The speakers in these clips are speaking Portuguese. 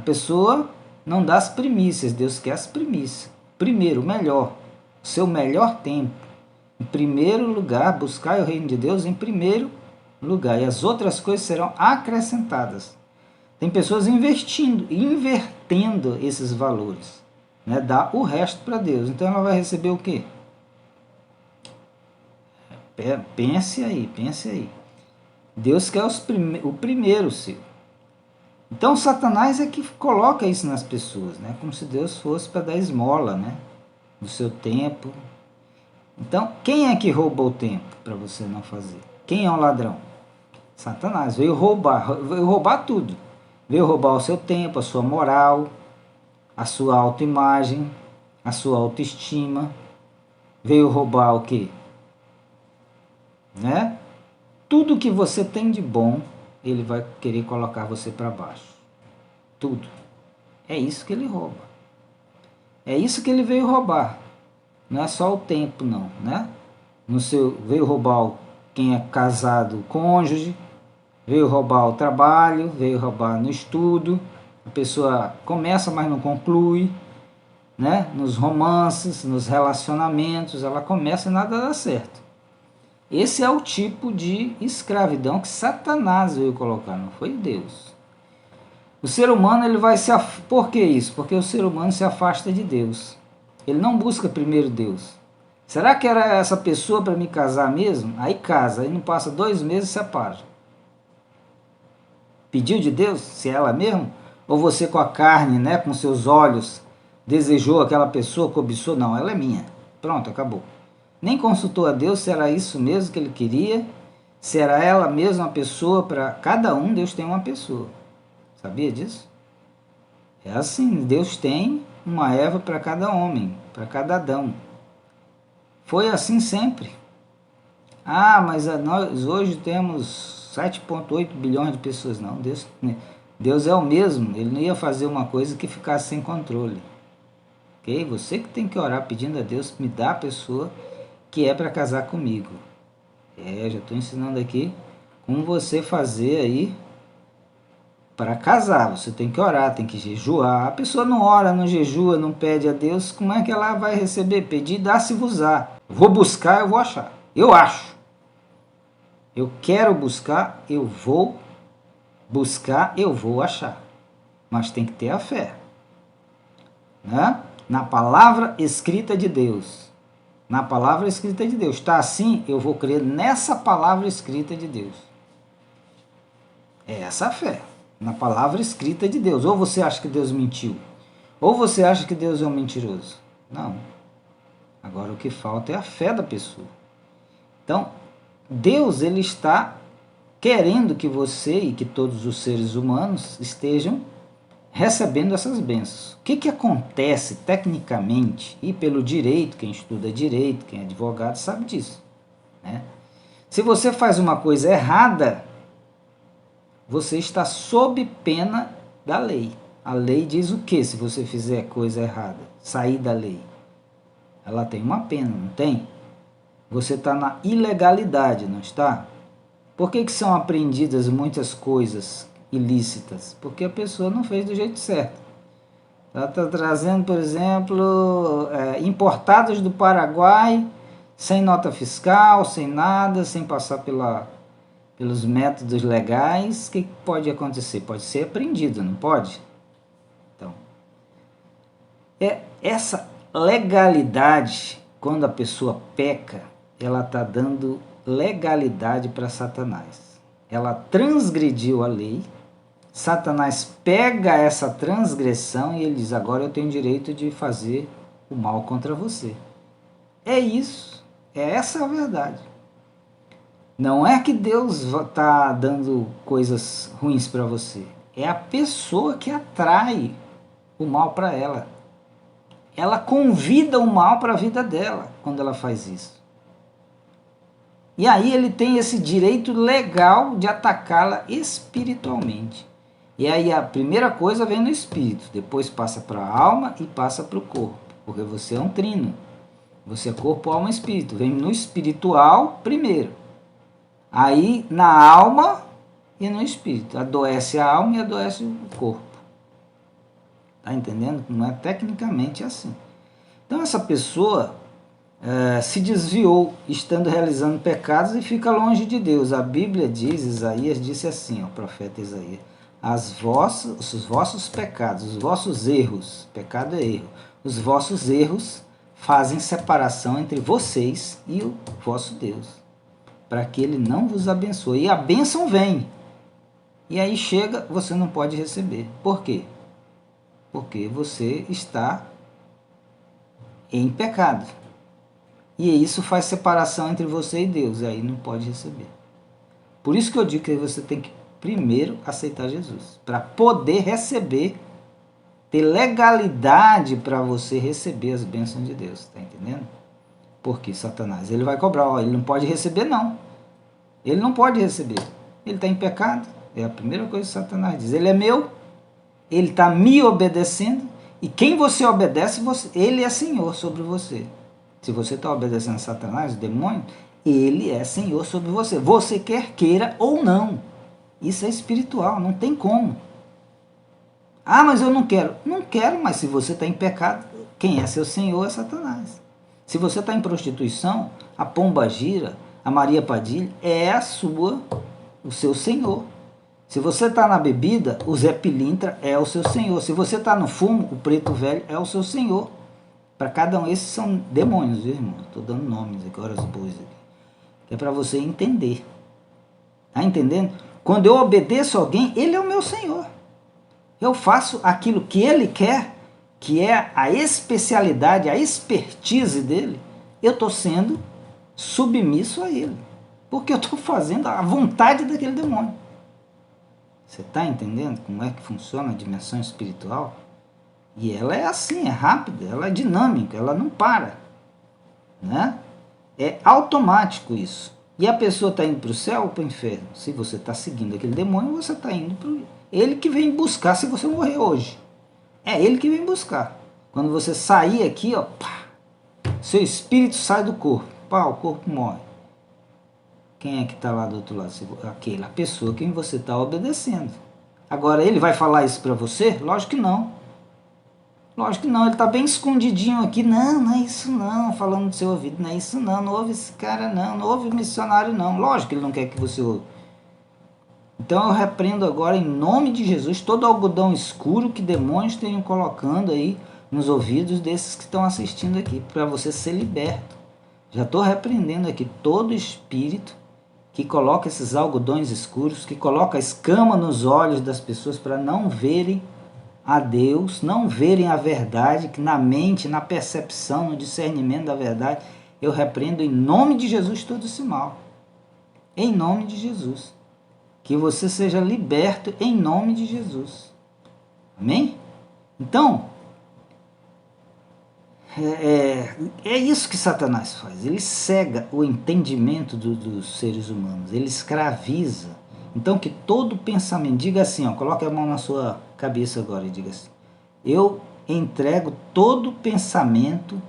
A pessoa não dá as primícias, Deus quer as primícias. Primeiro, o melhor, o seu melhor tempo. Em primeiro lugar, buscar o reino de Deus em primeiro lugar. E as outras coisas serão acrescentadas. Tem pessoas invertendo esses valores. Né? Dá o resto para Deus. Então ela vai receber o quê? Pense aí. Deus quer o primeiro seu. Então Satanás é que coloca isso nas pessoas, né? Como se Deus fosse para dar esmola, né? Do seu tempo. Então, quem é que rouba o tempo para você não fazer? Quem é o ladrão? Satanás veio roubar tudo. Veio roubar o seu tempo, a sua moral, a sua autoimagem, a sua autoestima. Veio roubar o quê? Né? Tudo que você tem de bom, ele vai querer colocar você para baixo. Tudo. É isso que ele rouba. É isso que ele veio roubar. Não é só o tempo, não, né? Veio roubar quem é casado, o cônjuge, veio roubar o trabalho, veio roubar no estudo. A pessoa começa, mas não conclui, né? Nos romances, nos relacionamentos, ela começa e nada dá certo. Esse é o tipo de escravidão que Satanás veio colocar, não foi Deus. O ser humano, ele vai se... Por que isso? Porque o ser humano se afasta de Deus. Ele não busca primeiro Deus. Será que era essa pessoa para me casar mesmo? Aí casa, aí não passa 2 meses e separa. Pediu de Deus? Se é ela mesmo? Ou você com a carne, né, com seus olhos, desejou aquela pessoa, cobiçou? Não, ela é minha. Pronto, acabou. Nem consultou a Deus se era isso mesmo que ele queria, se era ela mesma a pessoa para... Cada um, Deus tem uma pessoa. Sabia disso? É assim, Deus tem uma Eva para cada homem, para cada Adão. Foi assim sempre. Ah, mas nós hoje temos 7,8 bilhões de pessoas. Não, Deus é o mesmo. Ele não ia fazer uma coisa que ficasse sem controle. Ok? Você que tem que orar pedindo a Deus que me dá a pessoa que é para casar comigo. Já estou ensinando aqui como você fazer aí para casar. Você tem que orar, tem que jejuar. A pessoa não ora, não jejua, não pede a Deus, como é que ela vai receber? Pedir, dá-se-vos-á. Vou buscar, eu vou achar. Eu acho. Eu quero buscar, eu vou buscar, eu vou achar. Mas tem que ter a fé. Né? Na palavra escrita de Deus. Na palavra escrita de Deus. Está assim, eu vou crer nessa palavra escrita de Deus. É essa a fé. Na palavra escrita de Deus. Ou você acha que Deus mentiu, ou você acha que Deus é um mentiroso. Não. Agora o que falta é a fé da pessoa. Então, Deus, ele está querendo que você e que todos os seres humanos estejam recebendo essas bênçãos. O que acontece tecnicamente e pelo direito, quem estuda direito, quem é advogado sabe disso, né? Se você faz uma coisa errada, você está sob pena da lei. A lei diz o que se você fizer coisa errada? Sair da lei. Ela tem uma pena, não tem? Você está na ilegalidade, não está? Por que são apreendidas muitas coisas ilícitas? Porque a pessoa não fez do jeito certo. Ela está trazendo, por exemplo, importados do Paraguai, sem nota fiscal, sem nada, sem passar pelos métodos legais. O que pode acontecer? Pode ser apreendido, não pode? Então, essa legalidade, quando a pessoa peca, ela está dando legalidade para Satanás. Ela transgrediu a lei. Satanás pega essa transgressão e ele diz: agora eu tenho direito de fazer o mal contra você. É isso. É essa a verdade. Não é que Deus está dando coisas ruins para você. É a pessoa que atrai o mal para ela. Ela convida o mal para a vida dela quando ela faz isso. E aí ele tem esse direito legal de atacá-la espiritualmente. E aí a primeira coisa vem no espírito, depois passa para a alma e passa para o corpo, porque você é um trino. Você é corpo, alma e espírito. Vem no espiritual primeiro. Aí na alma e no espírito. Adoece a alma e adoece o corpo. Tá entendendo? Não é tecnicamente assim. Então essa pessoa se desviou, estando realizando pecados e fica longe de Deus. A Bíblia diz, Isaías disse assim, o profeta Isaías, os vossos pecados, os vossos erros, pecado é erro, os vossos erros fazem separação entre vocês e o vosso Deus, para que ele não vos abençoe. E a bênção vem, e aí chega, você não pode receber. Por quê? Porque você está em pecado. E isso faz separação entre você e Deus, e aí não pode receber. Por isso que eu digo que você tem que primeiro aceitar Jesus, para poder receber, ter legalidade para você receber as bênçãos de Deus, tá entendendo? Porque Satanás, ele vai cobrar, ó, ele não pode receber não, ele não pode receber, ele está em pecado, é a primeira coisa que Satanás diz, ele é meu, ele está me obedecendo, e quem você obedece, ele é Senhor sobre você. Se você está obedecendo a Satanás, o demônio, ele é Senhor sobre você. Você quer queira ou não. Isso é espiritual, não tem como. Ah, mas eu não quero. Não quero, mas se você está em pecado, quem é seu Senhor é Satanás. Se você está em prostituição, a Pomba Gira, a Maria Padilha, é o seu Senhor. Se você está na bebida, o Zé Pilintra é o seu Senhor. Se você está no fumo, o Preto Velho é o seu Senhor. Para cada um, esses são demônios, viu, irmão? Estou dando nomes aqui, horas boas aqui. É para você entender. Tá entendendo? Quando eu obedeço a alguém, ele é o meu Senhor. Eu faço aquilo que ele quer, que é a especialidade, a expertise dele. Eu estou sendo submisso a ele. Porque eu estou fazendo a vontade daquele demônio. Você está entendendo como é que funciona a dimensão espiritual? E ela é assim, é rápida, ela é dinâmica, ela não para, né? É automático isso. E a pessoa está indo para o céu ou para o inferno? Se você está seguindo aquele demônio, você está indo para o... Ele que vem buscar se você morrer hoje. É ele que vem buscar. Quando você sair aqui, ó, pá, seu espírito sai do corpo, pá, o corpo morre. Quem é que está lá do outro lado? Aquela pessoa quem você está obedecendo. Agora, ele vai falar isso para você? Lógico que não. Lógico que não, ele está bem escondidinho aqui. Não, não é isso não, falando no seu ouvido. Não é isso não, não ouve esse cara não, não ouve o missionário não. Lógico que ele não quer que você ouve. Então eu repreendo agora em nome de Jesus todo algodão escuro que demônios tenham colocando aí nos ouvidos desses que estão assistindo aqui, para você ser liberto. Já estou repreendendo aqui todo espírito que coloca esses algodões escuros, que coloca escama nos olhos das pessoas para não verem a Deus, não verem a verdade, que na mente, na percepção, no discernimento da verdade, eu repreendo em nome de Jesus todo esse mal. Em nome de Jesus. Que você seja liberto em nome de Jesus. Amém? Então, é isso que Satanás faz. Ele cega o entendimento dos seres humanos. Ele escraviza. Então que todo pensamento, diga assim, ó, coloque a mão na sua cabeça agora e diga assim: eu entrego todo pensamento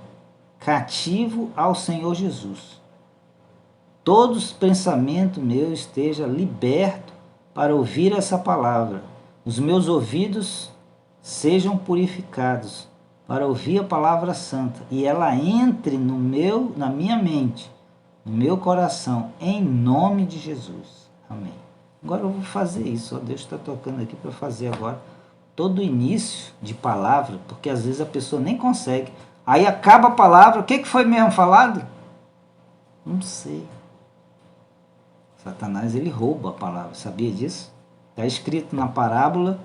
cativo ao Senhor Jesus. Todos os pensamentos meus esteja liberto para ouvir essa palavra. Os meus ouvidos sejam purificados para ouvir a palavra santa e ela entre na minha mente, no meu coração, em nome de Jesus. Amém. Agora eu vou fazer isso, ó, Deus está tocando aqui para fazer agora todo o início de palavra, porque às vezes a pessoa nem consegue. Aí acaba a palavra, o que foi mesmo falado? Não sei. Satanás, ele rouba a palavra, sabia disso? Está escrito na parábola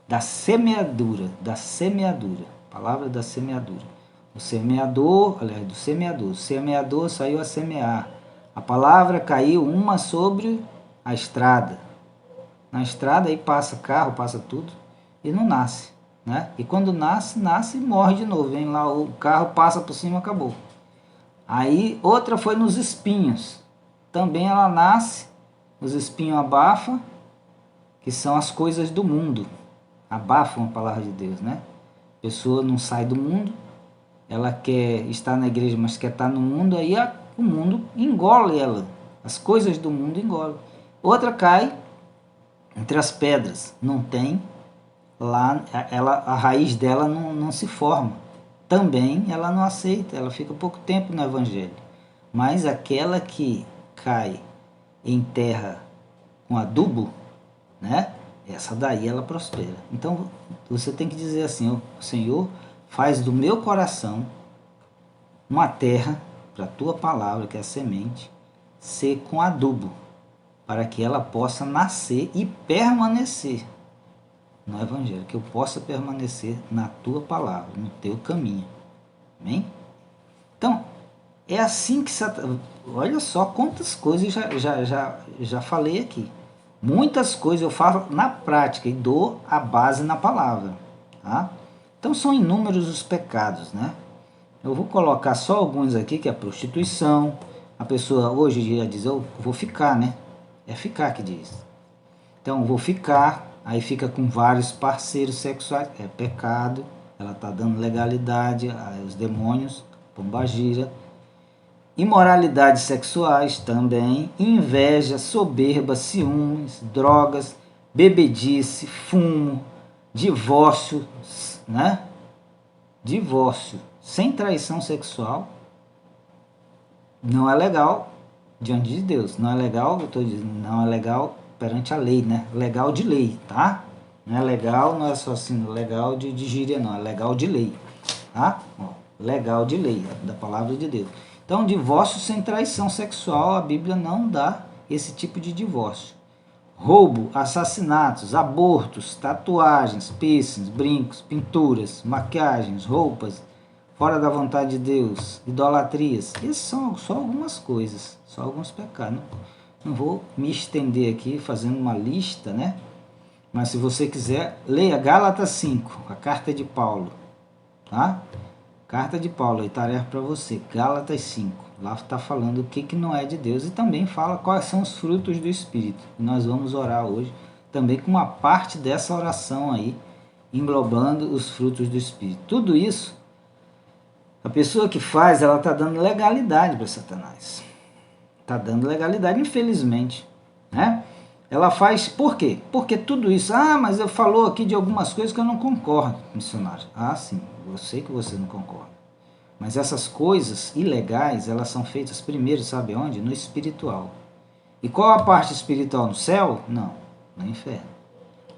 da semeadura, palavra da semeadura. O semeador saiu a semear. A palavra caiu uma sobre a estrada. Na estrada aí passa carro, passa tudo e não nasce, né? E quando nasce e morre de novo. Vem lá o carro, passa por cima, acabou. Aí outra foi nos espinhos. Também ela nasce, os espinhos abafam, que são as coisas do mundo. Abafam a palavra de Deus, né? A pessoa não sai do mundo, ela quer estar na igreja, mas quer estar no mundo, aí o mundo engole ela, as coisas do mundo engolem. Outra cai entre as pedras, não tem lá a raiz dela não se forma. Também ela não aceita, ela fica pouco tempo no evangelho. Mas aquela que cai em terra com adubo, né? Essa daí ela prospera. Então você tem que dizer assim: o Senhor, faz do meu coração uma terra para a tua palavra, que é a semente, ser com adubo, para que ela possa nascer e permanecer no Evangelho, que eu possa permanecer na tua palavra, no teu caminho. Amém? Então, é assim que Satanás. Olha só quantas coisas já falei aqui. Muitas coisas eu falo na prática e dou a base na palavra. Tá? Então, são inúmeros os pecados, né? Eu vou colocar só alguns aqui, que é a prostituição. A pessoa hoje em dia diz: eu vou ficar, né? É ficar que diz. Então, vou ficar, aí fica com vários parceiros sexuais, é pecado, ela está dando legalidade aos demônios, pombagira. Imoralidades sexuais também, inveja, soberba, ciúmes, drogas, bebedice, fumo, divórcio, né? Divórcio sem traição sexual não é legal diante de Deus. Não é legal, eu estou dizendo, não é legal perante a lei, né? Legal de lei, tá? Não é legal, não é só assim, legal de gíria, não. É legal de lei, tá? Ó, legal de lei, da palavra de Deus. Então, divórcio sem traição sexual, a Bíblia não dá esse tipo de divórcio. Roubo, assassinatos, abortos, tatuagens, piercings, brincos, pinturas, maquiagens, roupas, fora da vontade de Deus, idolatrias. Essas são só algumas coisas, só alguns pecados. Não vou me estender aqui fazendo uma lista, né? Mas se você quiser, leia Gálatas 5, a carta de Paulo, tá? Carta de Paulo, aí tarefa para você, Gálatas 5. Lá está falando o que não é de Deus e também fala quais são os frutos do Espírito. E nós vamos orar hoje também com uma parte dessa oração aí, englobando os frutos do Espírito. Tudo isso, a pessoa que faz, ela está dando legalidade para Satanás. Está dando legalidade, infelizmente, né? Ela faz por quê? Porque tudo isso, mas eu falou aqui de algumas coisas que eu não concordo, missionário. Sim, eu sei que você não concorda. Mas essas coisas ilegais, elas são feitas primeiro, sabe onde? No espiritual. E qual a parte espiritual? No céu? Não, no inferno.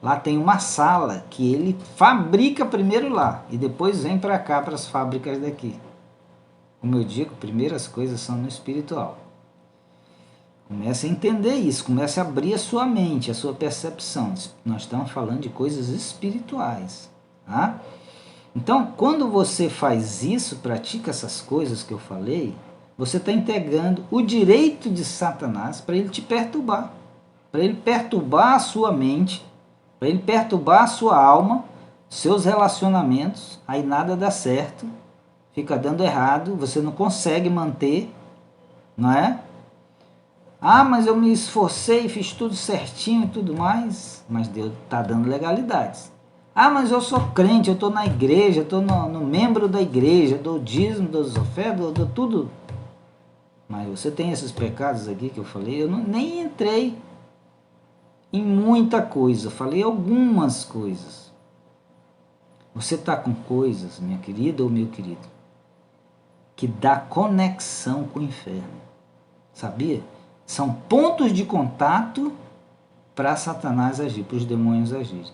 Lá tem uma sala que ele fabrica primeiro lá e depois vem para cá, para as fábricas daqui. Como eu digo, primeiras coisas são no espiritual. Comece a entender isso, comece a abrir a sua mente, a sua percepção. Nós estamos falando de coisas espirituais, tá? Então, quando você faz isso, pratica essas coisas que eu falei, você está entregando o direito de Satanás para ele te perturbar, para ele perturbar a sua mente, para ele perturbar a sua alma, seus relacionamentos, aí nada dá certo, fica dando errado, você não consegue manter, não é? Mas eu me esforcei, fiz tudo certinho e tudo mais, mas Deus está dando legalidades. Mas eu sou crente, eu estou na igreja, estou no membro da igreja, dou dízimo, dou ofertas, dou tudo. Mas você tem esses pecados aqui que eu falei, eu nem entrei em muita coisa, falei algumas coisas. Você está com coisas, minha querida ou meu querido, que dá conexão com o inferno, sabia? São pontos de contato para Satanás agir, para os demônios agirem.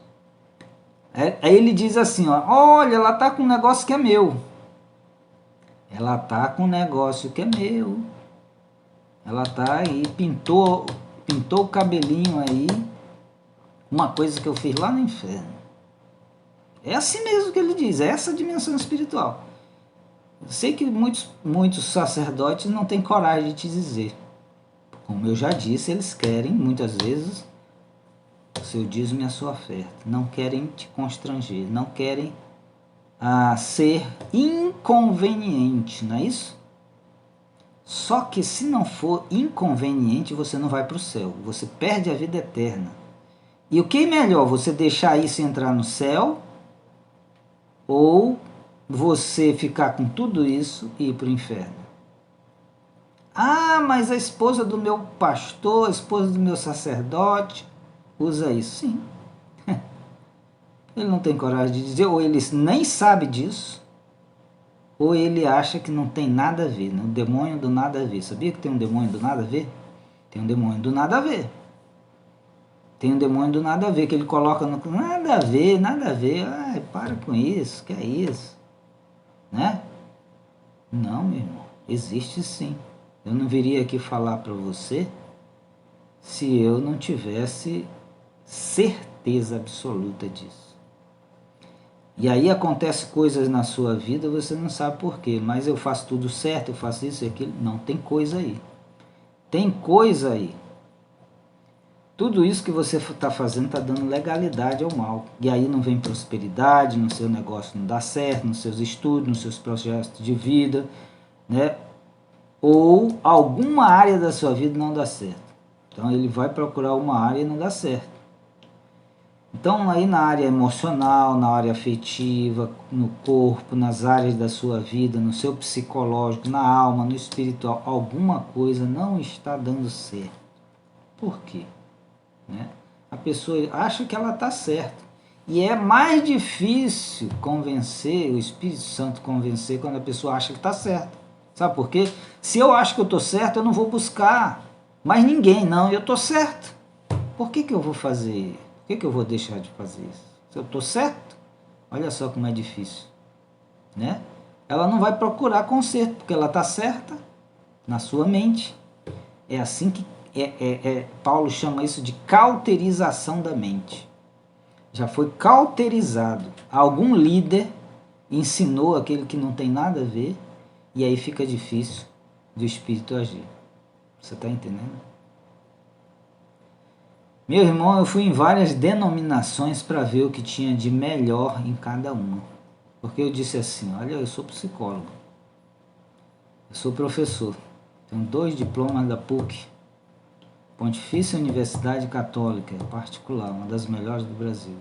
Aí ele diz assim, olha, ela está com um negócio que é meu. Ela está com um negócio que é meu. Ela está aí, pintou o cabelinho aí, uma coisa que eu fiz lá no inferno. É assim mesmo que ele diz, é essa dimensão espiritual. Eu sei que muitos sacerdotes não têm coragem de te dizer. Como eu já disse, eles querem, muitas vezes, o seu dízimo e a sua oferta. Não querem te constranger, não querem ser inconveniente, não é isso? Só que se não for inconveniente, você não vai para o céu, você perde a vida eterna. E o que é melhor, você deixar isso entrar no céu ou você ficar com tudo isso e ir para o inferno? Mas a esposa do meu pastor, a esposa do meu sacerdote, usa isso. Sim. Ele não tem coragem de dizer, ou ele nem sabe disso, ou ele acha que não tem nada a ver, né? O demônio do nada a ver. Sabia que tem um demônio do nada a ver? Tem um demônio do nada a ver. Tem um demônio do nada a ver, que ele coloca no... Nada a ver, nada a ver. Ai, para com isso, que é isso? Né? Não, meu irmão. Existe sim. Eu não viria aqui falar para você se eu não tivesse certeza absoluta disso. E aí acontece coisas na sua vida, você não sabe por quê, mas eu faço tudo certo, eu faço isso e aquilo. Não, tem coisa aí. Tem coisa aí. Tudo isso que você está fazendo está dando legalidade ao mal. E aí não vem prosperidade, no seu negócio não dá certo, nos seus estudos, nos seus projetos de vida, né? Ou alguma área da sua vida não dá certo. Então ele vai procurar uma área e não dá certo. Então aí na área emocional, na área afetiva, no corpo, nas áreas da sua vida, no seu psicológico, na alma, no espiritual, alguma coisa não está dando certo. Por quê? Né? A pessoa acha que ela está certa. E é mais difícil convencer, o Espírito Santo convencer, quando a pessoa acha que está certa. Sabe por quê? Se eu acho que eu estou certo, eu não vou buscar mais ninguém, não. Eu estou certo. Por que eu vou fazer? Por que eu vou deixar de fazer isso? Se eu estou certo, olha só como é difícil. Né? Ela não vai procurar conserto, porque ela está certa na sua mente. É assim que Paulo chama isso de cauterização da mente. Já foi cauterizado. Algum líder ensinou aquele que não tem nada a ver, e aí fica difícil do espírito agir. Você está entendendo? Meu irmão, eu fui em várias denominações para ver o que tinha de melhor em cada uma. Porque eu disse assim, olha, eu sou psicólogo, eu sou professor, tenho 2 diplomas da PUC, Pontifícia Universidade Católica, particular, uma das melhores do Brasil.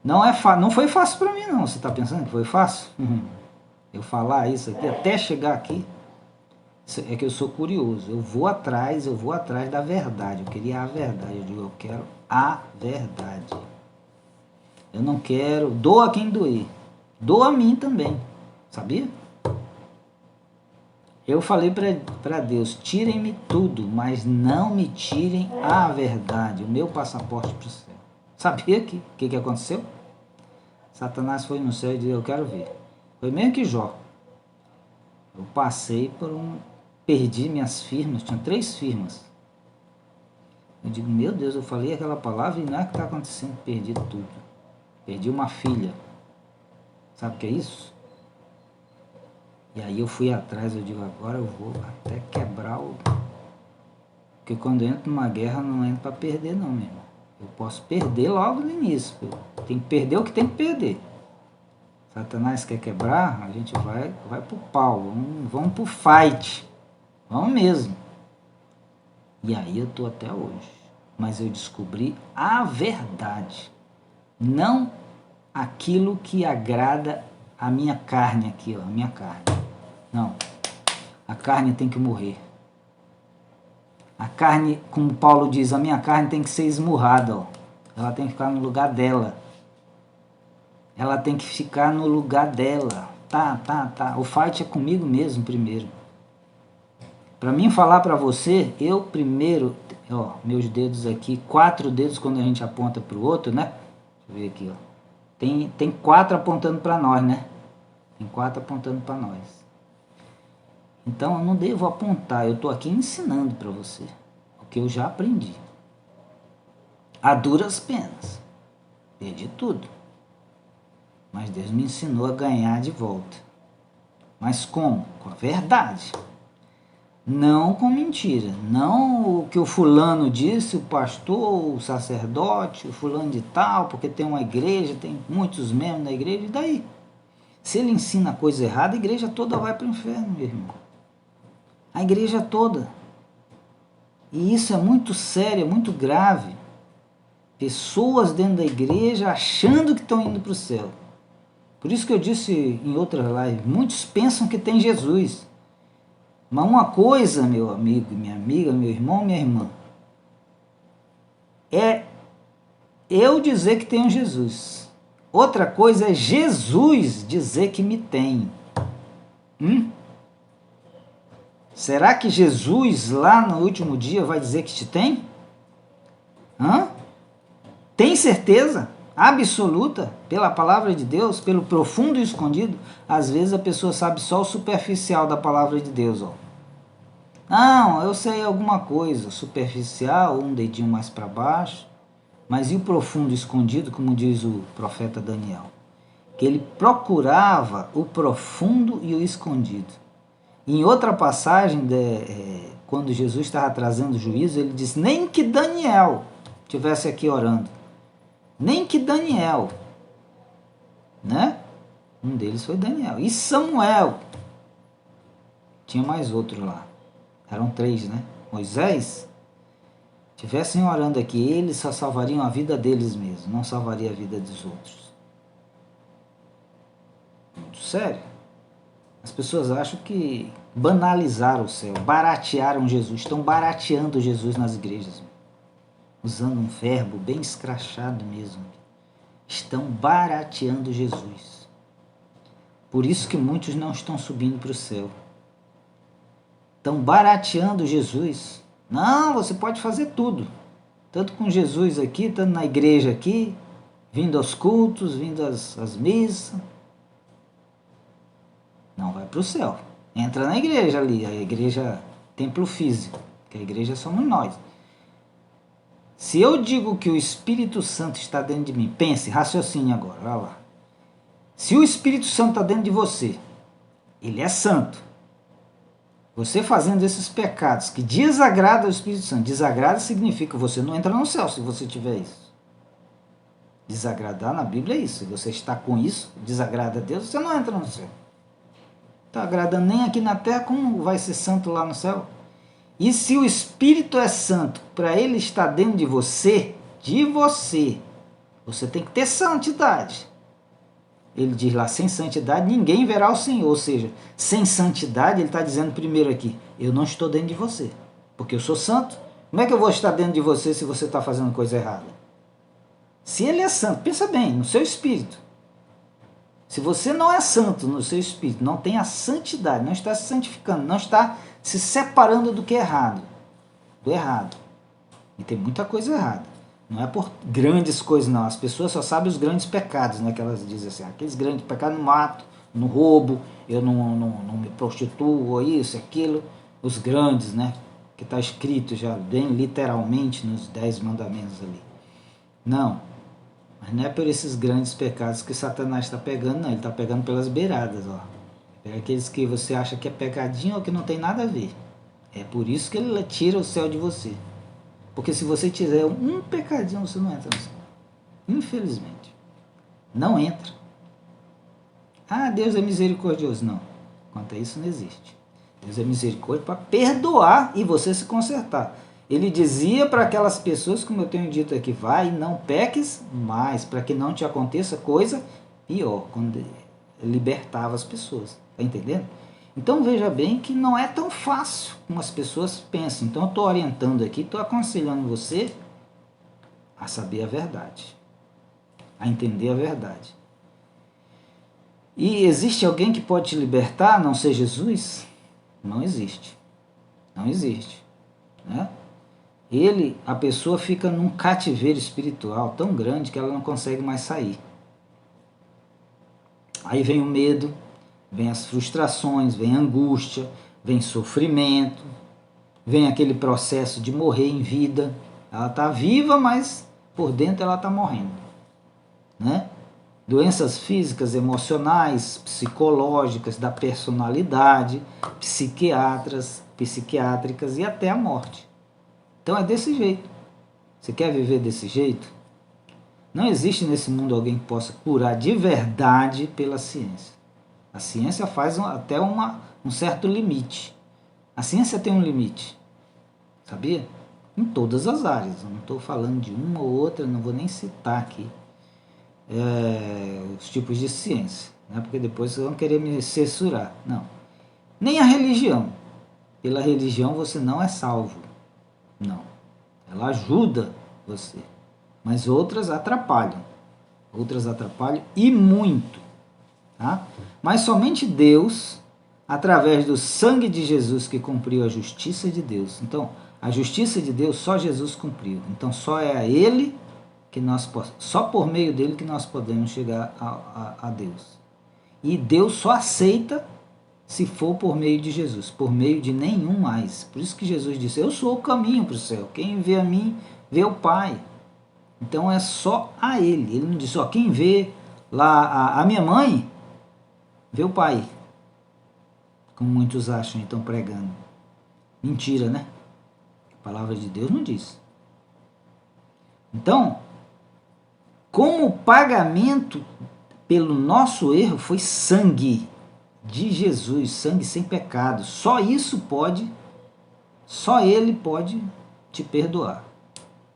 Não foi fácil para mim não, você está pensando que foi fácil? Eu falar isso aqui, até chegar aqui, é que eu sou curioso, eu vou atrás da verdade, eu queria a verdade, eu digo, eu quero a verdade. Eu não quero, doa quem doer, doa a mim também, sabia? Eu falei para Deus, tirem-me tudo, mas não me tirem a verdade, o meu passaporte para o céu. Sabia que aconteceu? Satanás foi no céu e disse, eu quero ver. Foi mesmo que Jó. Eu passei perdi minhas firmas, tinha 3 firmas. Eu digo, meu Deus, eu falei aquela palavra e não é que está acontecendo, perdi tudo. Perdi uma filha. Sabe o que é isso? E aí eu fui atrás, eu digo, agora eu vou até quebrar o... Porque quando eu entro numa guerra, não entro para perder não, meu irmão. Eu posso perder logo no início. Tem que perder o que tem que perder. Satanás quer quebrar, a gente vai pro pau, vamos pro fight. Vamos mesmo. E aí eu tô até hoje. Mas eu descobri a verdade. Não aquilo que agrada a minha carne aqui, ó, a minha carne. Não. A carne tem que morrer. A carne, como Paulo diz, a minha carne tem que ser esmurrada, ó. Ela tem que ficar no lugar dela. Ela tem que ficar no lugar dela. Tá. O fight é comigo mesmo primeiro. Para mim falar para você, eu primeiro, ó, meus dedos aqui, 4 dedos quando a gente aponta para o outro, né? Deixa eu ver aqui, ó. Tem 4 apontando para nós, né? Tem 4 apontando para nós. Então eu não devo apontar, eu estou aqui ensinando para você o que eu já aprendi. A duras penas. Perdi tudo. Mas Deus me ensinou a ganhar de volta. Mas como? Com a verdade. Não com mentira. Não o que o fulano disse, o pastor, o sacerdote, o fulano de tal, porque tem uma igreja, tem muitos membros na igreja, e daí? Se ele ensina coisa errada, a igreja toda vai para o inferno, meu irmão. A igreja toda. E isso é muito sério, é muito grave. Pessoas dentro da igreja achando que estão indo para o céu. Por isso que eu disse em outras lives, muitos pensam que tem Jesus. Mas uma coisa, meu amigo, minha amiga, meu irmão, minha irmã, é eu dizer que tenho Jesus. Outra coisa é Jesus dizer que me tem. Será que Jesus lá no último dia vai dizer que te tem? Tem certeza absoluta pela palavra de Deus, pelo profundo e escondido? Às vezes a pessoa sabe só o superficial da palavra de Deus. Não, eu sei alguma coisa superficial, um dedinho mais para baixo, mas e o profundo e escondido, como diz o profeta Daniel? Que ele procurava o profundo e o escondido. Em outra passagem, quando Jesus estava trazendo o juízo, ele disse, nem que Daniel estivesse aqui orando, nem que Daniel, né? Um deles foi Daniel. E Samuel, tinha mais outro lá, eram 3, né? Moisés, estivessem orando aqui, eles só salvariam a vida deles mesmos, não salvaria a vida dos outros. Muito sério. As pessoas acham que banalizaram o céu, baratearam Jesus, estão barateando Jesus nas igrejas, usando um verbo bem escrachado mesmo. Estão barateando Jesus. Por isso que muitos não estão subindo para o céu. Estão barateando Jesus. Não, você pode fazer tudo. Tanto com Jesus aqui, tanto na igreja aqui, vindo aos cultos, vindo às missas. Não vai para o céu. Entra na igreja ali, a igreja, templo físico, que a igreja somos nós. Se eu digo que o Espírito Santo está dentro de mim, pense, raciocine agora, olha lá. Se o Espírito Santo está dentro de você, ele é santo. Você fazendo esses pecados que desagradam o Espírito Santo, desagrada significa que você não entra no céu se você tiver isso. Desagradar na Bíblia é isso. Se você está com isso, desagrada a Deus, você não entra no céu. Está agradando nem aqui na terra, como vai ser santo lá no céu? E se o Espírito é santo, para ele estar dentro de você, você tem que ter santidade. Ele diz lá, sem santidade ninguém verá o Senhor. Ou seja, sem santidade, ele está dizendo primeiro aqui, eu não estou dentro de você, porque eu sou santo. Como é que eu vou estar dentro de você se você está fazendo coisa errada? Se ele é santo, pensa bem, no seu espírito. Se você não é santo no seu espírito, não tem a santidade, não está se santificando, não está se separando do que é errado, do errado. E tem muita coisa errada. Não é por grandes coisas, não. As pessoas só sabem os grandes pecados, né? Que elas dizem assim, aqueles grandes pecados no mato, no roubo, eu não me prostituo, ou isso, aquilo. Os grandes, né? Que está escrito já bem literalmente nos 10 mandamentos ali. Não. Mas não é por esses grandes pecados que Satanás está pegando, não. Ele está pegando pelas beiradas, ó. É aqueles que você acha que é pecadinho ou que não tem nada a ver. É por isso que ele tira o céu de você. Porque se você tiver um pecadinho, você não entra no céu. Infelizmente. Não entra. Ah, Deus é misericordioso. Não. Quanto a isso, não existe. Deus é misericórdia para perdoar e você se consertar. Ele dizia para aquelas pessoas, como eu tenho dito aqui, vai, não peques mais, para que não te aconteça coisa pior, quando libertava as pessoas. Está entendendo? Então veja bem que não é tão fácil como as pessoas pensam. Então eu estou orientando aqui, estou aconselhando você a saber a verdade, a entender a verdade. E existe alguém que pode te libertar, a não ser Jesus? Não existe. Não existe. Né? A pessoa fica num cativeiro espiritual tão grande que ela não consegue mais sair. Aí vem o medo, vem as frustrações, vem a angústia, vem sofrimento, vem aquele processo de morrer em vida. Ela está viva, mas por dentro ela está morrendo. Né? Doenças físicas, emocionais, psicológicas, da personalidade, psiquiátricas e até a morte. Então é desse jeito. Você quer viver desse jeito? Não existe nesse mundo alguém que possa curar de verdade pela ciência. A ciência faz até um certo limite. A ciência tem um limite. Sabia? Em todas as áreas. Eu não estou falando de uma ou outra, não vou nem citar aqui os tipos de ciência. Né? Porque depois vocês vão querer me censurar. Não. Nem a religião. Pela religião você não é salvo. Não. Ela ajuda você. mas outras atrapalham. Outras atrapalham e muito. Tá? Mas somente Deus, através do sangue de Jesus, que cumpriu a justiça de Deus. Então, a justiça de Deus só Jesus cumpriu. Então, só é a Ele que só por meio dele que nós podemos chegar a Deus. E Deus só aceita se for por meio de Jesus, por meio de nenhum mais. Por isso que Jesus disse: eu sou o caminho para o céu. Quem vê a mim, vê o Pai. Então é só a Ele. Ele não disse: ó, quem vê lá a minha mãe, vê o Pai. Como muitos acham e estão pregando. Mentira, né? A palavra de Deus não diz. Então, como pagamento pelo nosso erro foi sangue de Jesus, sangue sem pecado. Só isso pode, só Ele pode te perdoar.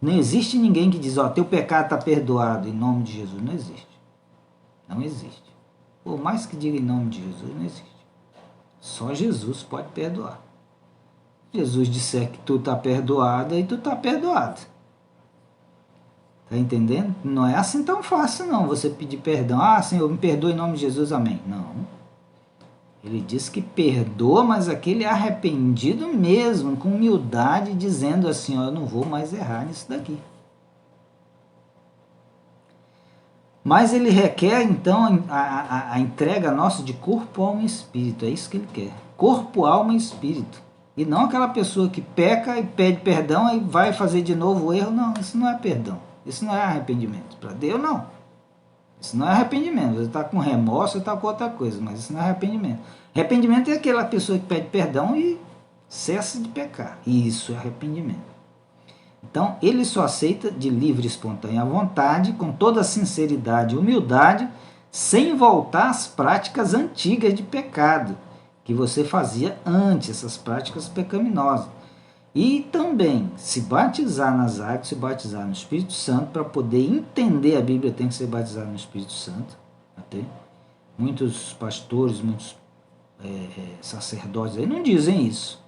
Não existe ninguém que diz: ó, teu pecado está perdoado em nome de Jesus. Não existe. Não existe. Por mais que diga em nome de Jesus, não existe. Só Jesus pode perdoar. Jesus disser que tu está perdoado, aí tu está perdoado. Tá entendendo? Não é assim tão fácil não, você pedir perdão. Ah, Senhor, me perdoa em nome de Jesus, amém. Não. Ele diz que perdoa, mas aquele arrependido mesmo, com humildade, dizendo assim: ó, eu não vou mais errar nisso daqui. Mas ele requer, então, a entrega nossa de corpo, alma e espírito. É isso que ele quer. Corpo, alma e espírito. E não aquela pessoa que peca e pede perdão e vai fazer de novo o erro. Não, isso não é perdão. Isso não é arrependimento. Para Deus, não. Isso não é arrependimento. Você está com remorso, você está com outra coisa, mas isso não é arrependimento. Arrependimento é aquela pessoa que pede perdão e cessa de pecar. E isso é arrependimento. Então, ele só aceita de livre e espontânea vontade, com toda a sinceridade e humildade, sem voltar às práticas antigas de pecado que você fazia antes, essas práticas pecaminosas. E também se batizar nas águas, se batizar no Espírito Santo, para poder entender a Bíblia tem que ser batizado no Espírito Santo. Até. Muitos pastores, muitos sacerdotes aí não dizem isso.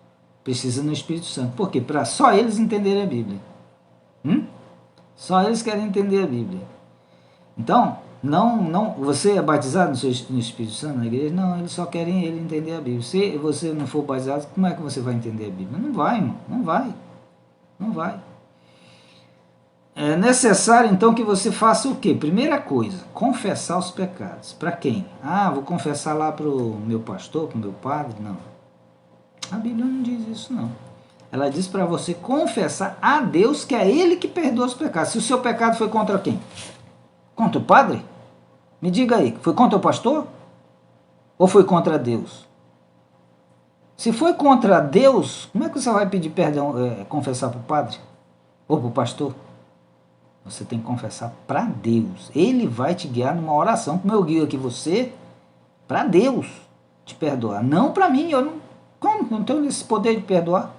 Precisa no Espírito Santo. Por quê? Para só eles entenderem a Bíblia. Só eles querem entender a Bíblia. Então, não, você é batizado no Espírito Santo na igreja? Não, eles só querem entender a Bíblia. Se você não for batizado, como é que você vai entender a Bíblia? Não vai, irmão. Não vai. Não vai. É necessário, então, que você faça o quê? Primeira coisa, confessar os pecados. Para quem? Ah, vou confessar lá para o meu pastor, para o meu padre? Não. A Bíblia não diz isso, não. Ela diz para você confessar a Deus que é Ele que perdoa os pecados. Se o seu pecado foi contra quem? Contra o padre? Me diga aí, foi contra o pastor? Ou foi contra Deus? Se foi contra Deus, como é que você vai pedir perdão, confessar para o padre? Ou para o pastor? Você tem que confessar para Deus. Ele vai te guiar numa oração, como eu guio aqui você, para Deus te perdoar. Não para mim, eu não tenho esse poder de perdoar.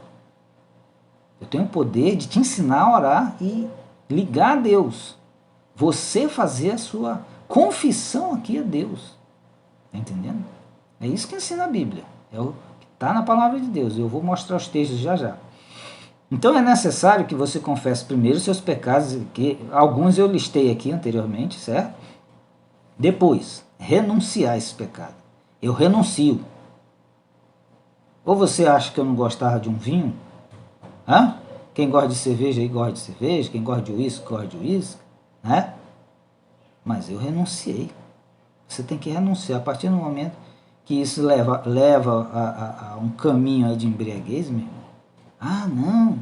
Eu tenho o poder de te ensinar a orar e ligar a Deus. Você fazer a sua confissão aqui a Deus. Está entendendo? É isso que ensina a Bíblia. É o que está na palavra de Deus. Eu vou mostrar os textos já já. Então é necessário que você confesse primeiro os seus pecados, que alguns eu listei aqui anteriormente, certo? Depois, renunciar a esse pecado. Eu renuncio. Ou você acha que eu não gostava de um vinho? Hã? Quem gosta de cerveja aí gosta de cerveja, quem gosta de uísque gosta de uísque, né? Mas eu renunciei. Você tem que renunciar a partir do momento que isso leva a um caminho aí de embriaguez, meu irmão. Ah, não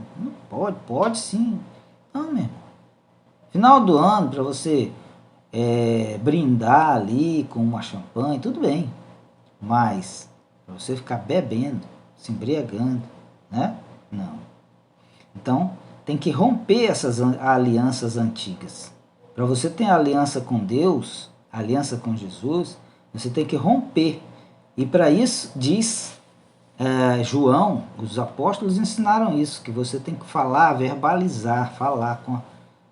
pode sim. Não, meu irmão. Final do ano, para você brindar ali com uma champanhe, tudo bem. Mas, para você ficar bebendo, se embriagando, né? Não. Então, tem que romper essas alianças antigas. Para você ter aliança com Deus, aliança com Jesus, você tem que romper. E para isso, diz João, os apóstolos ensinaram isso, que você tem que falar, verbalizar, falar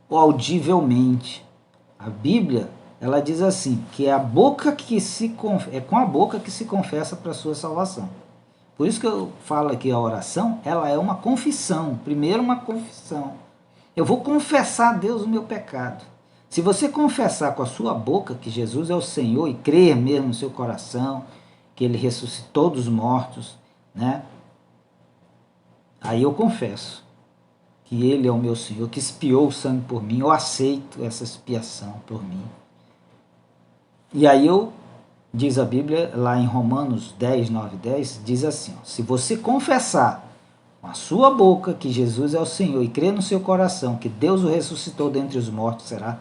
audivelmente. A Bíblia, ela diz assim, que é com a boca que se confessa para a sua salvação. Por isso que eu falo aqui, a oração, ela é uma confissão. Primeiro uma confissão. Eu vou confessar a Deus o meu pecado. Se você confessar com a sua boca que Jesus é o Senhor e crer mesmo no seu coração, que Ele ressuscitou dos mortos, né? Aí eu confesso que Ele é o meu Senhor, que expiou o sangue por mim, eu aceito essa expiação por mim. E aí diz a Bíblia, lá em Romanos 10, 9, 10, diz assim, ó, se você confessar com a sua boca que Jesus é o Senhor e crer no seu coração que Deus o ressuscitou dentre os mortos, será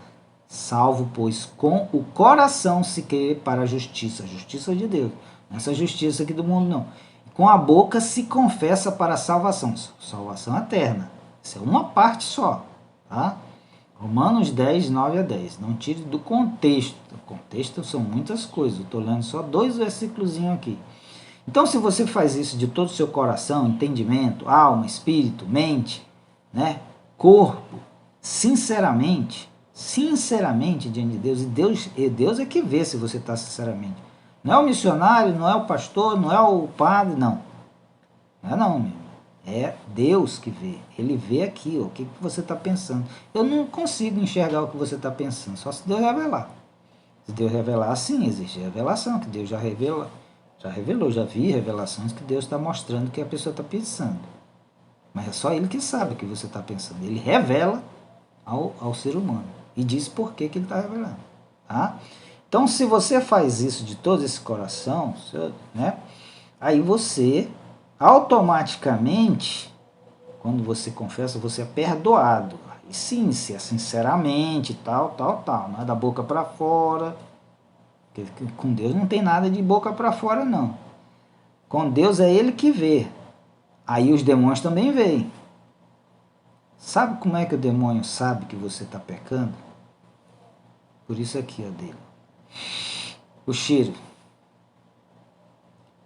salvo, pois com o coração se crê para a justiça de Deus, não é essa justiça aqui do mundo não. Com a boca se confessa para a salvação eterna. Isso é uma parte só, tá? Romanos 10, 9 a 10. Não tire do contexto. O contexto são muitas coisas. Eu estou lendo só 2 versículos aqui. Então, se você faz isso de todo o seu coração, entendimento, alma, espírito, mente, né, corpo, sinceramente diante de Deus, e Deus é que vê se você está sinceramente. Não é o missionário, não é o pastor, não é o padre, não. Não é não, meu. É Deus que vê. Ele vê aqui, ó, o que você está pensando. Eu não consigo enxergar o que você está pensando, só se Deus revelar. Se Deus revelar, sim, existe revelação, que Deus já revelou, já vi revelações que Deus está mostrando o que a pessoa está pensando. Mas é só Ele que sabe o que você está pensando. Ele revela ao ser humano e diz por que ele está revelando. Tá? Então, se você faz isso de todo esse coração, né, aí você automaticamente, quando você confessa, você é perdoado. E sim, se é sinceramente, tal, não é da boca para fora. Porque com Deus não tem nada de boca para fora, não. Com Deus é Ele que vê. Aí os demônios também veem. Sabe como é que o demônio sabe que você está pecando? Por isso aqui, ó, dele. O cheiro.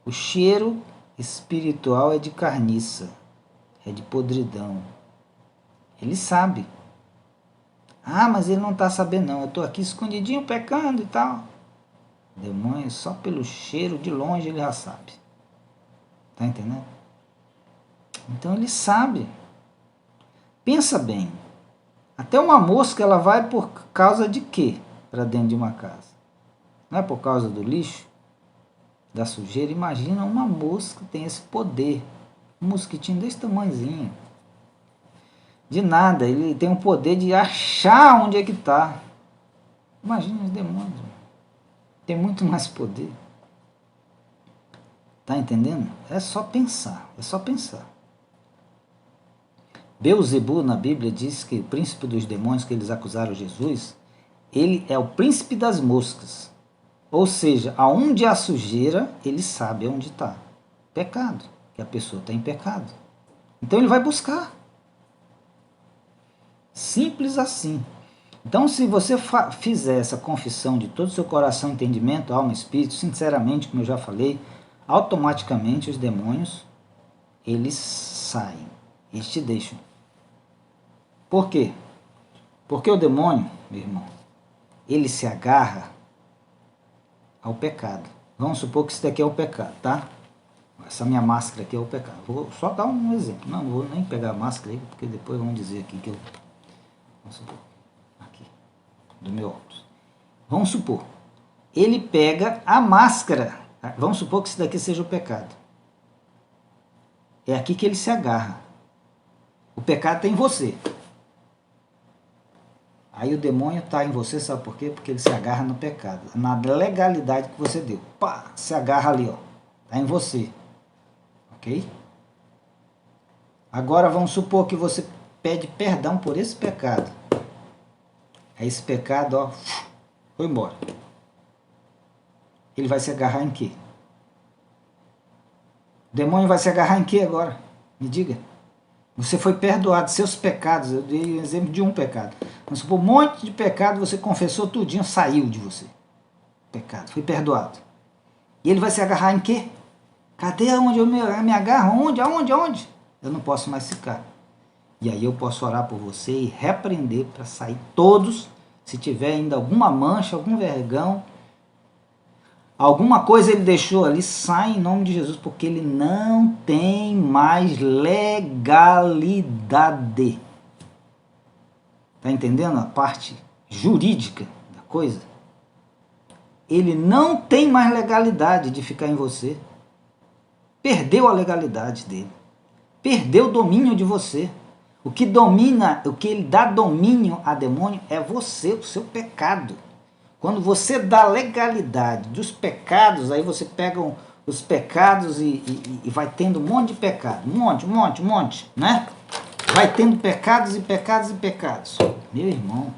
O cheiro espiritual é de carniça, é de podridão. Ele sabe. Ah, mas ele não está sabendo não, eu estou aqui escondidinho pecando e tal. O demônio, só pelo cheiro de longe ele já sabe. Tá entendendo? Então ele sabe. Pensa bem. Até uma mosca ela vai por causa de quê para dentro de uma casa? Não é por causa do lixo? Da sujeira? Imagina uma mosca que tem esse poder. Um mosquitinho desse tamanhozinho. De nada, ele tem o poder de achar onde é que está. Imagina os demônios. Tem muito mais poder. Tá entendendo? É só pensar. É só pensar. Beelzebu na Bíblia diz que o príncipe dos demônios que eles acusaram Jesus, ele é o príncipe das moscas. Ou seja, aonde há sujeira, ele sabe onde está. Pecado, que a pessoa está em pecado. Então ele vai buscar. Simples assim. Então se você fizer essa confissão de todo o seu coração, entendimento, alma, espírito, sinceramente, como eu já falei, automaticamente os demônios, eles saem. Eles te deixam. Por quê? Porque o demônio, meu irmão, ele se agarra ao pecado. Vamos supor que isso daqui é o pecado, tá? Essa minha máscara aqui é o pecado. Vou só dar um exemplo. Não vou nem pegar a máscara aí, porque depois vão dizer aqui que eu... Vamos supor, aqui, do meu óculos. Vamos supor, ele pega a máscara. Vamos supor que isso daqui seja o pecado. É aqui que ele se agarra. O pecado está em você. Aí o demônio está em você, sabe por quê? Porque ele se agarra no pecado, na legalidade que você deu. Pá, se agarra ali, ó. Está em você. Ok? Agora vamos supor que você pede perdão por esse pecado. Aí esse pecado, ó, foi embora. Ele vai se agarrar em quê? O demônio vai se agarrar em quê agora? Me diga. Você foi perdoado, seus pecados, eu dei o exemplo de um pecado. Vamos supor, um monte de pecado, você confessou tudinho, saiu de você. Pecado, foi perdoado. E ele vai se agarrar em quê? Cadê onde eu me agarro? Aonde? Eu não posso mais ficar. E aí eu posso orar por você e repreender para sair todos, se tiver ainda alguma mancha, algum vergão, alguma coisa ele deixou ali, sai em nome de Jesus, porque ele não tem mais legalidade. Está entendendo a parte jurídica da coisa? Ele não tem mais legalidade de ficar em você. Perdeu a legalidade dele. Perdeu o domínio de você. O que domina, o que ele dá domínio a demônio é você, o seu pecado. Quando você dá legalidade dos pecados, aí você pega os pecados e vai tendo um monte de pecado. Um monte, né? Vai tendo pecados e pecados e pecados. Meu irmão,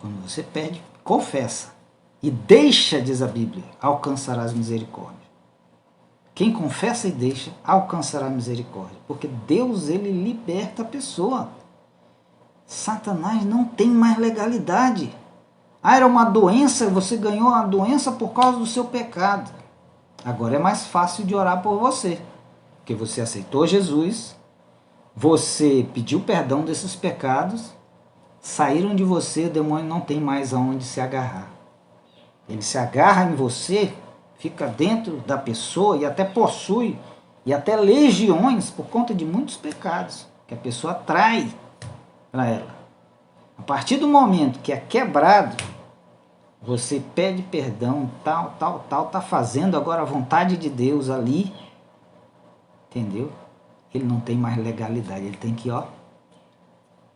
quando você pede, confessa e deixa, diz a Bíblia, alcançarás misericórdia. Quem confessa e deixa, alcançará misericórdia. Porque Deus, ele liberta a pessoa. Satanás não tem mais legalidade. Ah, era uma doença, você ganhou a doença por causa do seu pecado. Agora é mais fácil de orar por você. Porque você aceitou Jesus, você pediu perdão desses pecados, saíram de você, o demônio não tem mais aonde se agarrar. Ele se agarra em você, fica dentro da pessoa e até possui, e até legiões por conta de muitos pecados que a pessoa trai para ela. A partir do momento que é quebrado, você pede perdão, tá fazendo agora a vontade de Deus ali, entendeu? Ele não tem mais legalidade, ele tem que,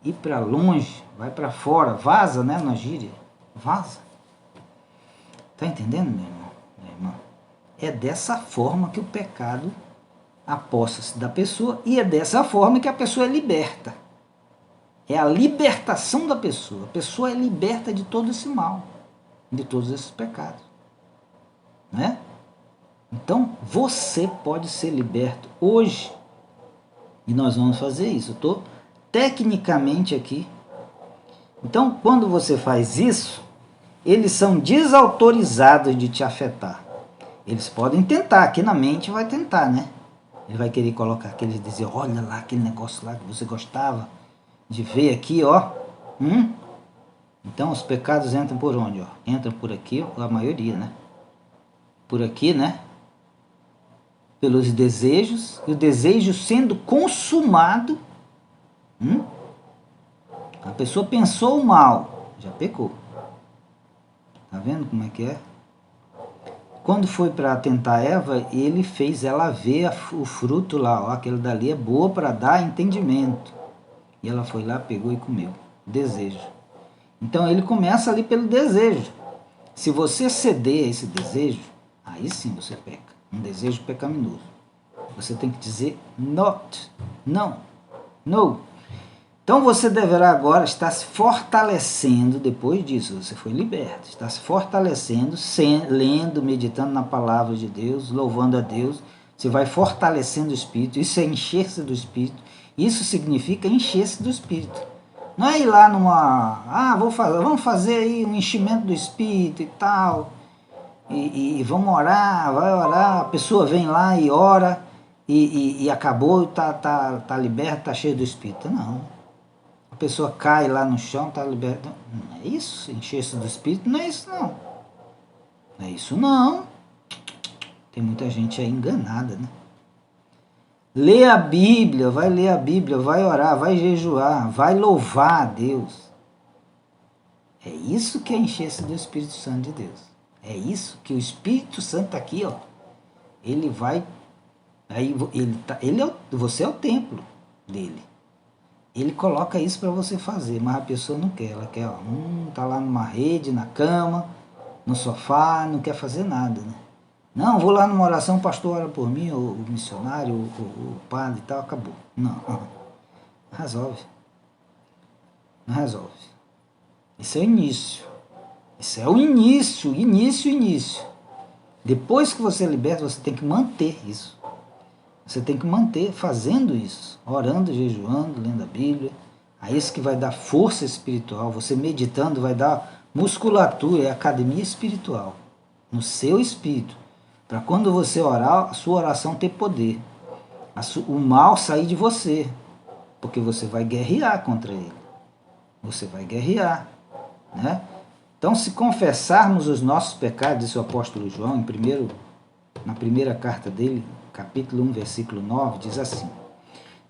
ir para longe, vai para fora, vaza, né, na gíria, vaza. Tá entendendo, meu irmão, minha irmã? É dessa forma que o pecado aposta-se da pessoa e é dessa forma que a pessoa é liberta. É a libertação da pessoa. A pessoa é liberta de todo esse mal, de todos esses pecados, né? Então, você pode ser liberto hoje. E nós vamos fazer isso. Eu estou tecnicamente aqui. Então, quando você faz isso, eles são desautorizados de te afetar. Eles podem tentar, aqui na mente vai tentar, né? Ele vai querer colocar aquele, dizer, olha lá, aquele negócio lá que você gostava de ver aqui, Então, os pecados entram por onde, Entram por aqui, a maioria, né? Por aqui, né? Pelos desejos, e o desejo sendo consumado, a pessoa pensou o mal, já pecou. Tá vendo como é que é? Quando foi para tentar Eva, ele fez ela ver o fruto lá, aquele dali é boa para dar entendimento. E ela foi lá, pegou e comeu. Desejo. Então ele começa ali pelo desejo. Se você ceder a esse desejo, aí sim você peca. Um desejo pecaminoso. Você tem que dizer not, não, no. Então você deverá agora estar se fortalecendo, depois disso, você foi liberto, está se fortalecendo, lendo, meditando na palavra de Deus, louvando a Deus, você vai fortalecendo o Espírito, isso é encher-se do Espírito, isso significa encher-se do Espírito. Não é ir lá vamos fazer aí um enchimento do Espírito e tal, e vamos orar, vai orar, a pessoa vem lá e ora, e acabou, tá liberto, tá cheio do Espírito. Não. A pessoa cai lá no chão, está liberta. Não é isso? Encher-se do Espírito? Não é isso, não. Não é isso, não. Tem muita gente aí enganada, né? Lê a Bíblia, vai ler a Bíblia, vai orar, vai jejuar, vai louvar a Deus. É isso que é encher-se do Espírito Santo de Deus. É isso que o Espírito Santo aqui, ele vai... Aí você é o templo dele. Ele coloca isso para você fazer, mas a pessoa não quer. Ela quer, tá lá numa rede, na cama, no sofá, não quer fazer nada, né? Não, vou lá numa oração, o pastor ora por mim, o missionário, o padre e tal, acabou. Não resolve. Não resolve. Isso é o início. Isso é o início. Depois que você é liberto, você tem que manter isso. Você tem que manter fazendo isso, orando, jejuando, lendo a Bíblia. É isso que vai dar força espiritual. Você meditando vai dar musculatura, é academia espiritual, no seu espírito. Para quando você orar, a sua oração ter poder. O mal sair de você, porque você vai guerrear contra ele. Você vai guerrear, né? Então, se confessarmos os nossos pecados, disse o apóstolo João, na primeira carta dele, capítulo 1, versículo 9, diz assim: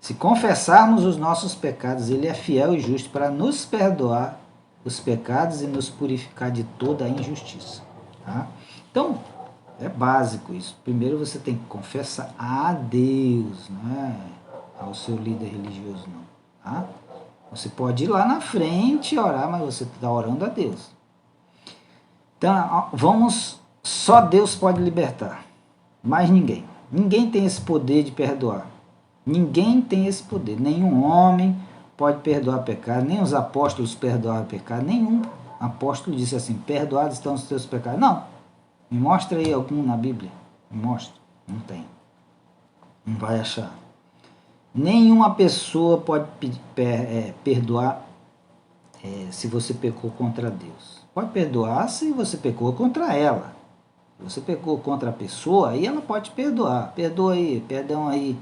Se confessarmos os nossos pecados, Ele é fiel e justo para nos perdoar os pecados e nos purificar de toda a injustiça. Tá? Então, é básico isso. Primeiro você tem que confessar a Deus, não é ao seu líder religioso, não. Tá? Você pode ir lá na frente e orar, mas você está orando a Deus. Então, só Deus pode libertar, mais ninguém. Ninguém tem esse poder de perdoar. Ninguém tem esse poder. Nenhum homem pode perdoar pecado, nem os apóstolos perdoaram pecado. Nenhum apóstolo disse assim, perdoados estão os teus pecados. Não. Me mostra aí algum na Bíblia. Me mostra. Não tem. Não vai achar. Nenhuma pessoa pode perdoar se você pecou contra Deus. Pode perdoar se você pecou contra ela. Se você pecou contra a pessoa, aí ela pode perdoar. Perdoa aí, perdão aí,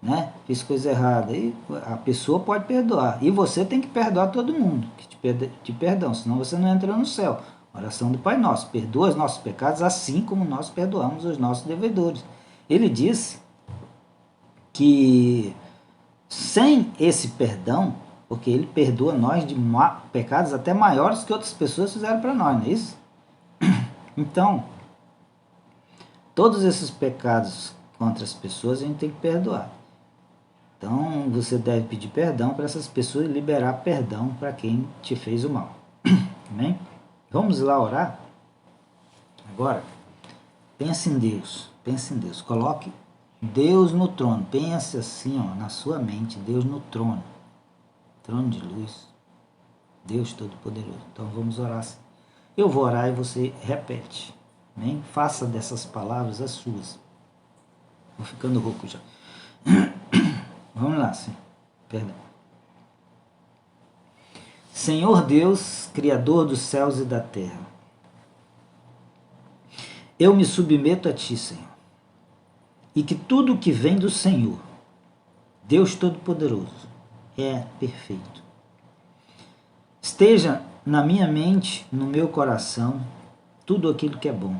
né? Fiz coisa errada. Aí a pessoa pode perdoar. E você tem que perdoar todo mundo que te perdão, senão você não entra no céu. Oração do Pai Nosso. Perdoa os nossos pecados assim como nós perdoamos os nossos devedores. Ele disse que sem esse perdão, porque ele perdoa nós de pecados até maiores que outras pessoas fizeram para nós, não é isso? Então, todos esses pecados contra as pessoas a gente tem que perdoar. Então, você deve pedir perdão para essas pessoas e liberar perdão para quem te fez o mal. Amém? Vamos lá orar? Agora, pense em Deus. Pense em Deus. Coloque Deus no trono. Pense assim, ó, na sua mente. Deus no trono. Trono de luz. Deus Todo-Poderoso. Então, vamos orar assim. Eu vou orar e você repete. Amém? Faça dessas palavras as suas. Vou ficando rouco já. Vamos lá, sim. Perdão. Senhor Deus, Criador dos céus e da terra, eu me submeto a Ti, Senhor, e que tudo que vem do Senhor, Deus Todo-Poderoso, é perfeito. Esteja na minha mente, no meu coração, tudo aquilo que é bom.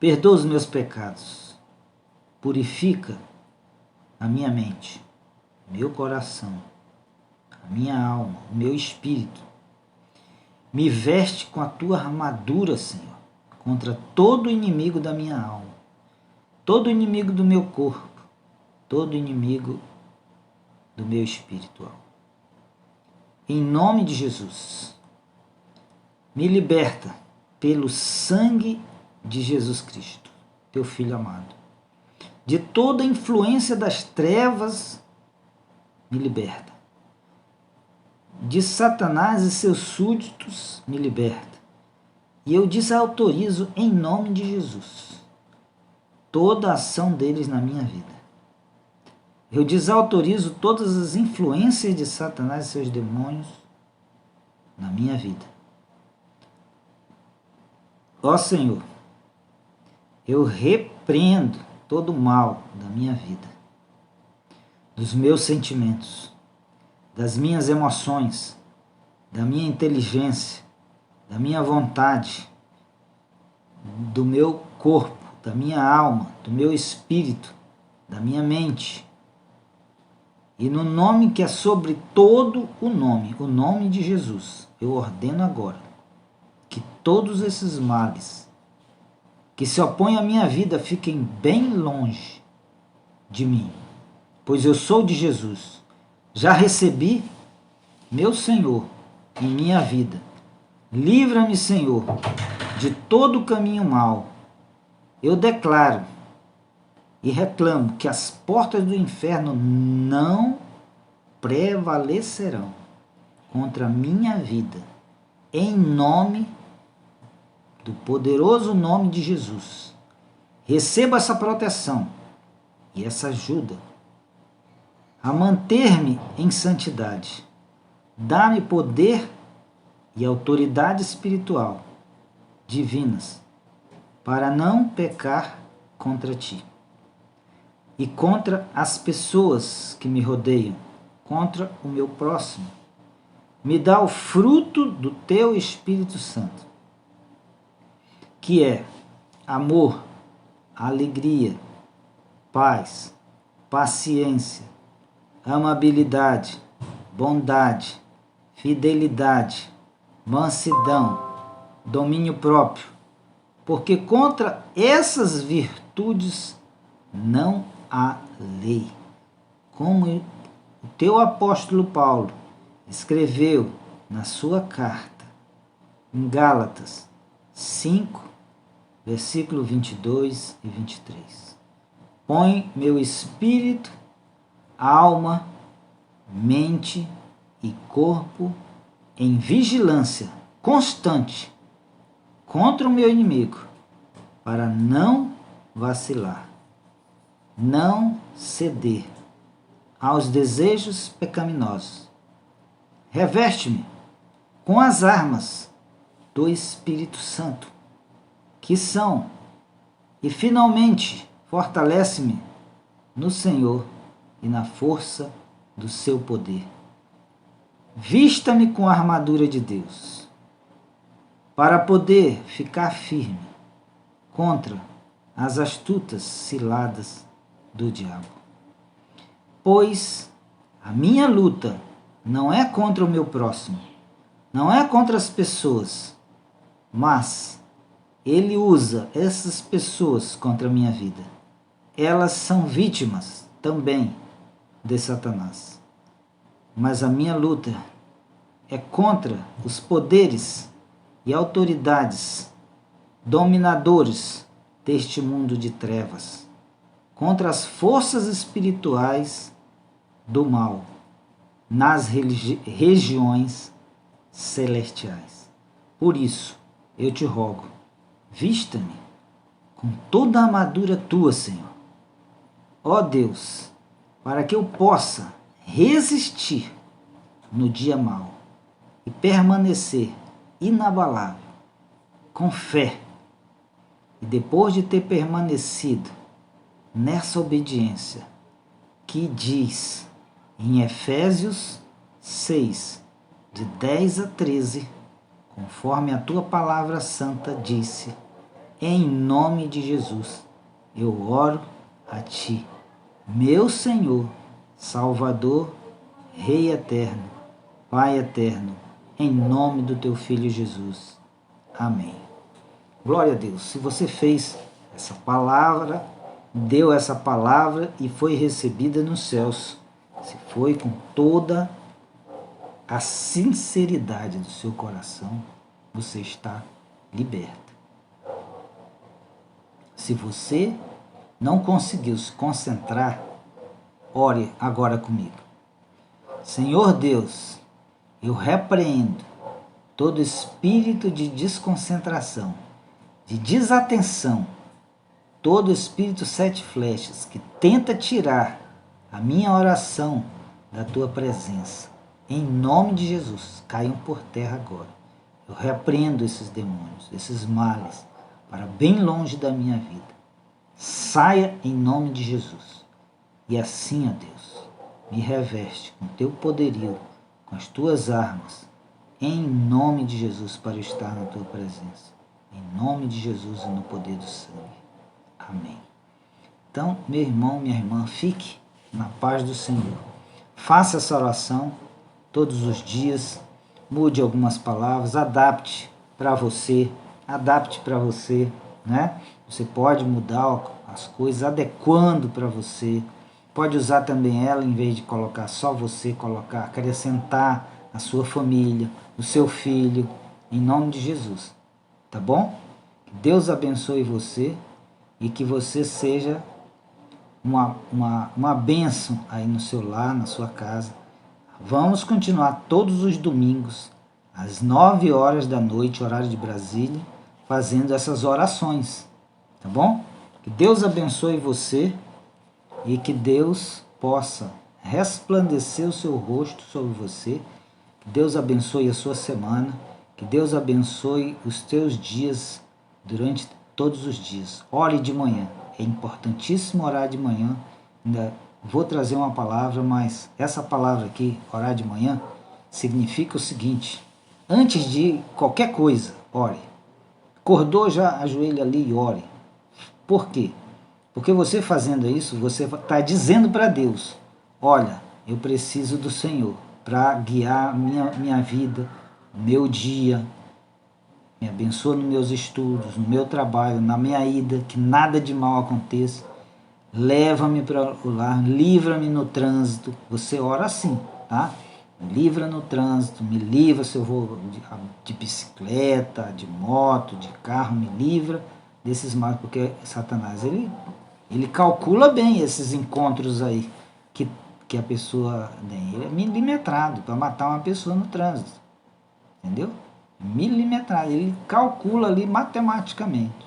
Perdoa os meus pecados, purifica a minha mente, meu coração, a minha alma, o meu espírito. Me veste com a tua armadura, Senhor, contra todo inimigo da minha alma, todo inimigo do meu corpo, todo inimigo do meu espiritual. Em nome de Jesus, me liberta pelo sangue de Jesus Cristo, teu Filho amado. De toda influência das trevas, me liberta. De Satanás e seus súditos, me liberta. E eu desautorizo em nome de Jesus toda a ação deles na minha vida. Eu desautorizo todas as influências de Satanás e seus demônios na minha vida. Ó Senhor, eu repreendo todo o mal da minha vida, dos meus sentimentos, das minhas emoções, da minha inteligência, da minha vontade, do meu corpo, da minha alma, do meu espírito, da minha mente. E no nome que é sobre todo o nome de Jesus, eu ordeno agora que todos esses males que se opõem à minha vida fiquem bem longe de mim, pois eu sou de Jesus. Já recebi meu Senhor em minha vida. Livra-me, Senhor, de todo caminho mau. Eu declaro e reclamo que as portas do inferno não prevalecerão contra a minha vida, em nome do poderoso nome de Jesus. Receba essa proteção e essa ajuda a manter-me em santidade. Dá-me poder e autoridade espiritual divinas para não pecar contra ti e contra as pessoas que me rodeiam, contra o meu próximo. Me dá o fruto do teu Espírito Santo, que é amor, alegria, paz, paciência, amabilidade, bondade, fidelidade, mansidão, domínio próprio, porque contra essas virtudes não há lei. Como o teu apóstolo Paulo escreveu na sua carta, em Gálatas 5, versículo 22 e 23. Põe meu espírito, alma, mente e corpo em vigilância constante contra o meu inimigo, para não vacilar, não ceder aos desejos pecaminosos. Reveste-me com as armas do Espírito Santo, que são, e finalmente fortalece-me no Senhor e na força do seu poder. Vista-me com a armadura de Deus, para poder ficar firme contra as astutas ciladas do diabo. Pois a minha luta não é contra o meu próximo, não é contra as pessoas, mas ele usa essas pessoas contra a minha vida. Elas são vítimas também de Satanás. Mas a minha luta é contra os poderes e autoridades dominadores deste mundo de trevas, contra as forças espirituais do mal nas regiões celestiais. Por isso, eu te rogo, vista-me com toda a armadura tua, Senhor. Ó Deus, para que eu possa resistir no dia mau e permanecer inabalável, com fé. E depois de ter permanecido nessa obediência, que diz em Efésios 6, de 10 a 13, conforme a tua palavra santa disse, em nome de Jesus, eu oro a ti, meu Senhor, Salvador, Rei eterno, Pai eterno, em nome do teu Filho Jesus. Amém. Glória a Deus. Se você fez essa palavra, deu essa palavra e foi recebida nos céus, se foi com toda a sinceridade do seu coração, você está liberta. Se você não conseguiu se concentrar, ore agora comigo. Senhor Deus, eu repreendo todo espírito de desconcentração, de desatenção, todo espírito sete flechas que tenta tirar a minha oração da tua presença. Em nome de Jesus, caiam por terra agora. Eu repreendo esses demônios, esses males, para bem longe da minha vida. Saia em nome de Jesus. E assim, ó Deus, me reveste com teu poderio, com as tuas armas, em nome de Jesus, para estar na tua presença. Em nome de Jesus e no poder do sangue. Amém. Então, meu irmão, minha irmã, fique na paz do Senhor. Faça essa oração todos os dias. Mude algumas palavras, adapte para você, né? Você pode mudar as coisas, adequando para você. Pode usar também ela, em vez de colocar só você, acrescentar a sua família, o seu filho, em nome de Jesus. Tá bom? Que Deus abençoe você e que você seja uma bênção aí no seu lar, na sua casa. Vamos continuar todos os domingos, às 9 horas da noite, horário de Brasília, fazendo essas orações. Tá bom? Que Deus abençoe você e que Deus possa resplandecer o seu rosto sobre você. Que Deus abençoe a sua semana. Que Deus abençoe os teus dias durante todos os dias. Ore de manhã. É importantíssimo orar de manhã. Ainda vou trazer uma palavra, mas essa palavra aqui, orar de manhã, significa o seguinte: antes de qualquer coisa, ore. Acordou, já ajoelha ali e ore. Por quê? Porque você fazendo isso, você está dizendo para Deus, olha, eu preciso do Senhor para guiar minha vida, meu dia, me abençoa nos meus estudos, no meu trabalho, na minha ida, que nada de mal aconteça. Leva-me para o lar, livra-me no trânsito. Você ora assim, tá? Me livra no trânsito, me livra se eu vou de bicicleta, de moto, de carro, me livra desses males, porque Satanás, ele calcula bem esses encontros aí que a pessoa tem. Ele é milimetrado para matar uma pessoa no trânsito, entendeu? Milimetrado, ele calcula ali matematicamente.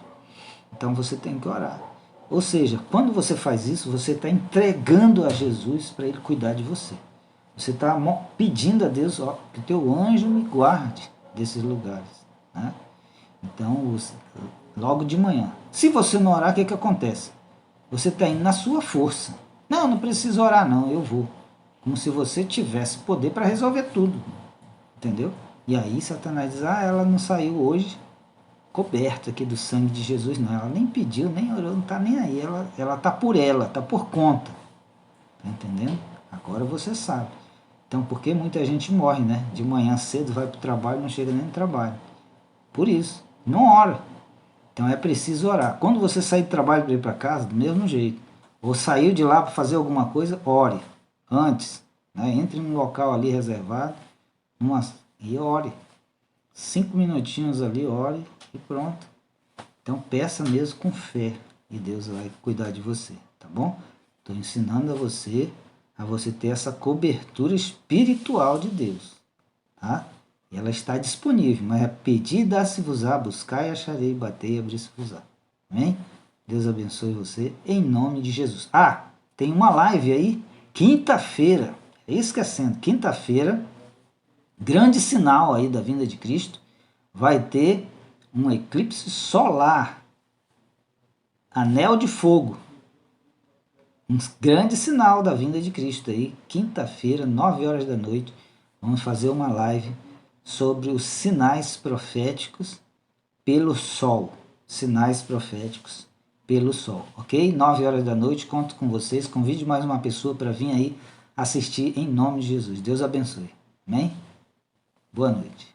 Então você tem que orar. Ou seja, quando você faz isso, você está entregando a Jesus para ele cuidar de você. Você está pedindo a Deus, ó, que o teu anjo me guarde desses lugares, né? Então, logo de manhã. Se você não orar, o que acontece? Você está indo na sua força. Não, não preciso orar não, eu vou. Como se você tivesse poder para resolver tudo. Entendeu? E aí Satanás diz, ela não saiu hoje coberta aqui do sangue de Jesus, não. Ela nem pediu, nem orou, não está nem aí. Ela está por ela, está por conta. Tá entendendo? Agora você sabe. Então, porque muita gente morre, né? De manhã cedo vai para o trabalho, não chega nem no trabalho. Por isso, não ora. Então é preciso orar. Quando você sair do trabalho para ir para casa, do mesmo jeito. Ou saiu de lá para fazer alguma coisa, ore. Antes, né? Entre num local ali reservado e ore. 5 minutinhos ali, ore e pronto. Então peça mesmo com fé e Deus vai cuidar de você, tá bom? Estou ensinando a você ter essa cobertura espiritual de Deus, tá? Ela está disponível, mas é pedir, dar-se-vos-á, buscar e acharei, bater e abrir-se-vos-á. Amém? Deus abençoe você, em nome de Jesus. Tem uma live aí, quinta-feira, esquecendo, quinta-feira, grande sinal aí da vinda de Cristo, vai ter um eclipse solar, anel de fogo, um grande sinal da vinda de Cristo aí, quinta-feira, 9 horas da noite, vamos fazer uma live sobre os sinais proféticos pelo sol, sinais proféticos pelo sol, ok? 9 horas da noite, conto com vocês, convide mais uma pessoa para vir aí assistir em nome de Jesus. Deus abençoe, amém? Boa noite.